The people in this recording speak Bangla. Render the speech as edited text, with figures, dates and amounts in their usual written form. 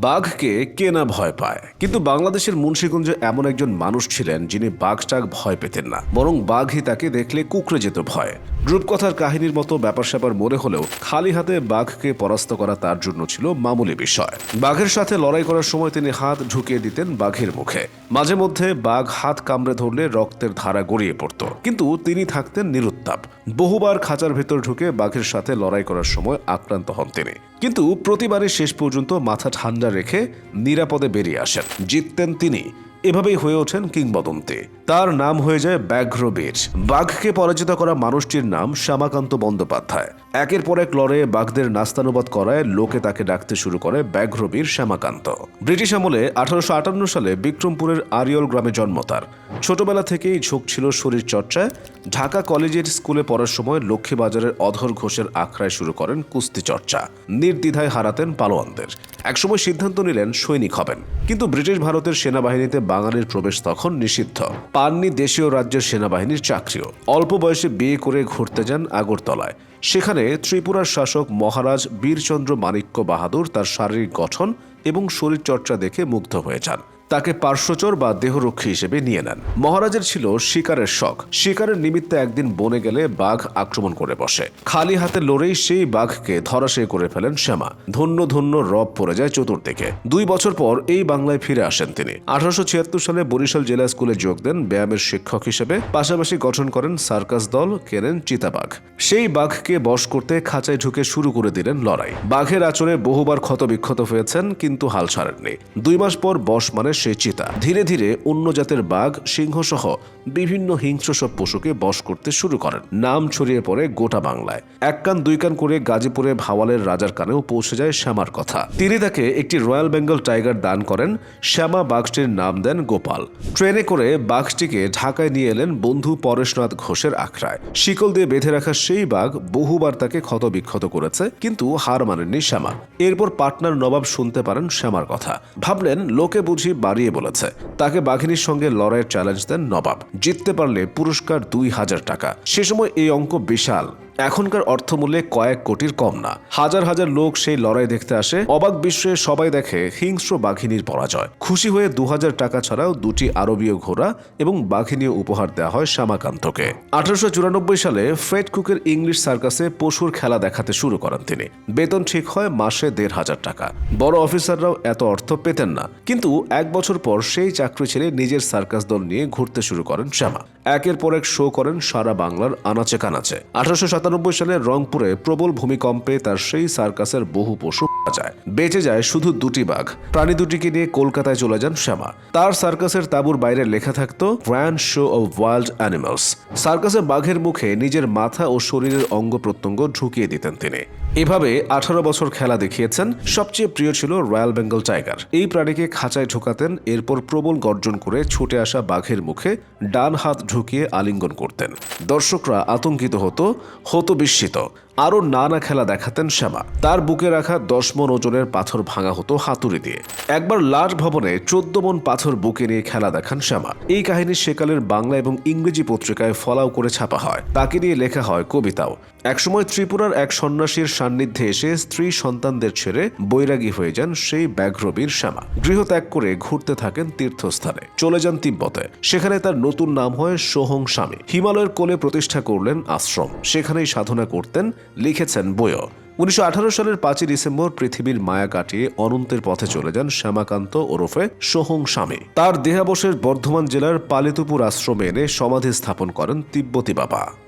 বাঘকে কে না ভয় পায়, কিন্তু বাংলাদেশের মুন্সিগঞ্জে এমন একজন মানুষ ছিলেন যিনি বাঘটাক ভয় পেতেন না, বরং বাঘই তাকে দেখলে কুঁকড়ে যেত ভয়ে। রূপকথার কাহিনীর মতো ব্যাপার স্যাপার মনে হলেও খালি হাতে বাঘকে পরাস্ত করা তার জন্য ছিল মামুলি বিষয়। বাঘের সাথে লড়াই করার সময় তিনি হাত ঢুকিয়ে দিতেন বাঘের মুখে। মাঝে মধ্যে বাঘ হাত কামড়ে ধরলে রক্তের ধারা গড়িয়ে পড়ত, কিন্তু তিনি থাকতেন নিরুত্তাপ। বহুবার খাঁচার ভেতর ঢুকে বাঘের সাথে লড়াই করার সময় আক্রান্ত হন তিনি, কিন্তু প্রতিবারই শেষ পর্যন্ত মাথা ঠান্ডা রেখে নিরাপদে বেরিয়ে আসেন। জিততেন তিনি। এভাবেই হয়ে ওঠেন কিংবদন্তি। তার নাম হয়ে যায় ব্যাঘ্রবীর। বাঘকে পরাজিত করা মানুষটির নাম শ্যামাকান্ত বন্দ্যোপাধ্যায়। একের পর এক লড়ে বাঘদের নাস্তানুবাদ করায় লোকে তাকে ডাকতে শুরু করে ব্যাঘ্রবীর শ্যামাকান্ত। ব্রিটিশ আমলে 1858 সালে বিক্রমপুরের আরিয়ল গ্রামে জন্ম তার। ছোটবেলা থেকেই ঝোঁক ছিল শরীর চর্চায়। ঢাকা কলেজিয়েট স্কুলে পড়ার সময় লক্ষ্মীবাজারের অধর ঘোষের আখড়ায় শুরু করেন কুস্তি চর্চা। নির্দ্বিধায় হারাতেন পালোয়ানদের। একসময় সিদ্ধান্ত নিলেন সৈনিক হবেন, কিন্তু ব্রিটিশ ভারতের সেনাবাহিনীতে বাঙালির প্রবেশ তখন নিষিদ্ধ। পাননি দেশীয় রাজ্যের সেনাবাহিনীর চাকরিও। অল্প বয়সে বিয়ে করে ঘুরতে যান আগরতলায়। সেখানে ত্রিপুরার শাসক মহারাজ বীরচন্দ্র মাণিক্য বাহাদুর তার শারীরিক গঠন এবং শরীরচর্চা দেখে মুগ্ধ হয়ে যান। তাকে পার্শ্বচর বা দেহরক্ষী হিসেবে নিয়ে নেন। মহারাজের ছিল শিকারের শখ। শিকারের নিমিত্তে একদিন বনে গেলে বাঘ আক্রমণ করে বসে। খালি হাতে লড়েই সেই বাঘকে ধরাশায়ী করে ফেলেন শ্যামা। ধন্য ধন্য রব পড়ে যায় চতুর্দিকে। 2 বছর পর এই বাংলায় ফিরে আসেন তিনি। 1876 সালে বরিশাল জেলা স্কুলে যোগ দেন ব্যায়ামের শিক্ষক হিসেবে। পাশাপাশি গঠন করেন সার্কাস দল, কেনেন চিতাবাঘ। সেই বাঘকে বশ করতে খাঁচায় ঢুকে শুরু করে দিলেন লড়াই। বাঘের আচরে বহুবার ক্ষতবিক্ষত হয়েছেন, কিন্তু হাল ছাড়েননি। 2 মাস পর বশ মানে সেই চিতা। ধীরে ধীরে অন্য জাতের বাঘ, সিংহ সহ বিভিন্ন হিংস্র সব পশুকে বশ করতে শুরু করেন। নাম ছড়িয়ে পড়ে গোটা বাংলায়। 1 কান 2 কান করে গাজীপুরে ভাওয়ালের রাজার কানেও পৌঁছে যায় শ্যামার কথা। তিনি তাকে একটি রয়্যাল বেঙ্গল টাইগার দান করেন। শ্যামা বাঘটির নাম দেন গোপাল। ট্রেনে করে বাঘটিকে ঢাকায় নিয়ে এলেন বন্ধু পরেশনাথ ঘোষের আখড়ায়। শিকল দিয়ে বেঁধে রাখা সেই বাঘ বহুবার তাকে ক্ষতবিক্ষত করেছে, কিন্তু হার মানেননি শ্যামা। এরপর পাটনার নবাব শুনতে পারেন শ্যামার কথা। ভাবলেন লোকে বুঝি বাড়িয়ে বলেছে। তাকে বাঘিনীর সঙ্গে লড়াইয়ের চ্যালেঞ্জ দেন নবাব। জিততে পারলে পুরস্কার 2000 টাকা। সে সময় এই অঙ্ক বিশাল। এখনকার অর্থমূল্যে কয়েক কোটির কম না। হাজার হাজার লোক সেই লড়াই দেখতে আসে। অবাক বিস্ময়ে সবাই দেখে হিংস্র বাঘিনীর পরাজয়। খুশি হয়ে 2000 টাকা ছাড়াও 2টি আরবীয় ঘোড়া এবং বাঘিনীও উপহার দেওয়া হয় শ্যামাকান্তকে। 1894 সালে ফ্রেড কুকের ইংলিশ সার্কাসে পশুর খেলা দেখাতে শুরু করেন তিনি। বেতন ঠিক হয় মাসে 1500 টাকা। বড় অফিসাররাও এত অর্থ পেতেন না, কিন্তু 1 বছর পর সেই চাকরি ছেড়ে নিজের সার্কাস দল নিয়ে ঘুরতে শুরু করেন শ্যামা। একের পর এক শো করেন সারা বাংলার আনাচে কানাচে। 1897 সালে রংপুরে প্রবল ভূমিকম্পে তার সেই সার্কাসের বহু পশু যায়। বেঁচে যায় শুধু 2টি বাঘ। প্রাণী দুটিকে নিয়ে কলকাতায় চলে যান শ্যামা। তার সার্কাসের তাঁবুর বাইরে লেখা থাকতো grand show of wild animals. সার্কাসে বাঘের মুখে নিজের মাথা ও শরীরের অঙ্গ প্রত্যঙ্গ ঢুকিয়ে দিতেন তিনি। এভাবে 18 বছর খেলা দেখিয়েছেন। সবচেয়ে প্রিয় ছিল রয়্যাল বেঙ্গল টাইগার। এই প্রাণীকে খাঁচায় ঢোকাতেন, এরপর প্রবল গর্জন করে ছুটে আসা বাঘের মুখে ডান হাত ঢুকিয়ে আলিঙ্গন করতেন। দর্শকরা আতঙ্কিত হতো বিস্মিত। আরও নানা খেলা দেখাতেন শ্যামা। তার বুকে রাখা 10 মণ ওজনের পাথর ভাঙা হতো হাতুড়ি দিয়ে। একবার লাট ভবনে 14 মণ পাথর বুকে নিয়ে খেলা দেখান শ্যামা। এই কাহিনী সেকালের বাংলা এবং ইংরেজি পত্রিকায় ফলাও করে ছাপা হয়। তাকে নিয়ে লেখা হয় কবিতাও। একসময় ত্রিপুরার এক সন্ন্যাসীর সান্নিধ্যে এসে স্ত্রী সন্তানদের ছেড়ে বৈরাগী হয়ে যান সেই ব্যাঘ্রবীর শ্যামা। গৃহত্যাগ করে ঘুরতে থাকেন তীর্থস্থানে। চলে যান তিব্বতে। সেখানে তার নতুন নাম হয় সোহং স্বামী। হিমালয়ের কোলে প্রতিষ্ঠা করলেন আশ্রম। সেখানেই সাধনা করতেন, লিখেছেন বইও। 1918 সালের 5 ডিসেম্বর পৃথিবীর মায়া কাটিয়ে অনন্তের পথে চলে যান শ্যামাকান্ত ওরফে সোহং স্বামী। তার দেহাবশেষ বর্ধমান জেলার পালিতুপুর আশ্রমে এনে সমাধি স্থাপন করেন তিব্বতী বাবা।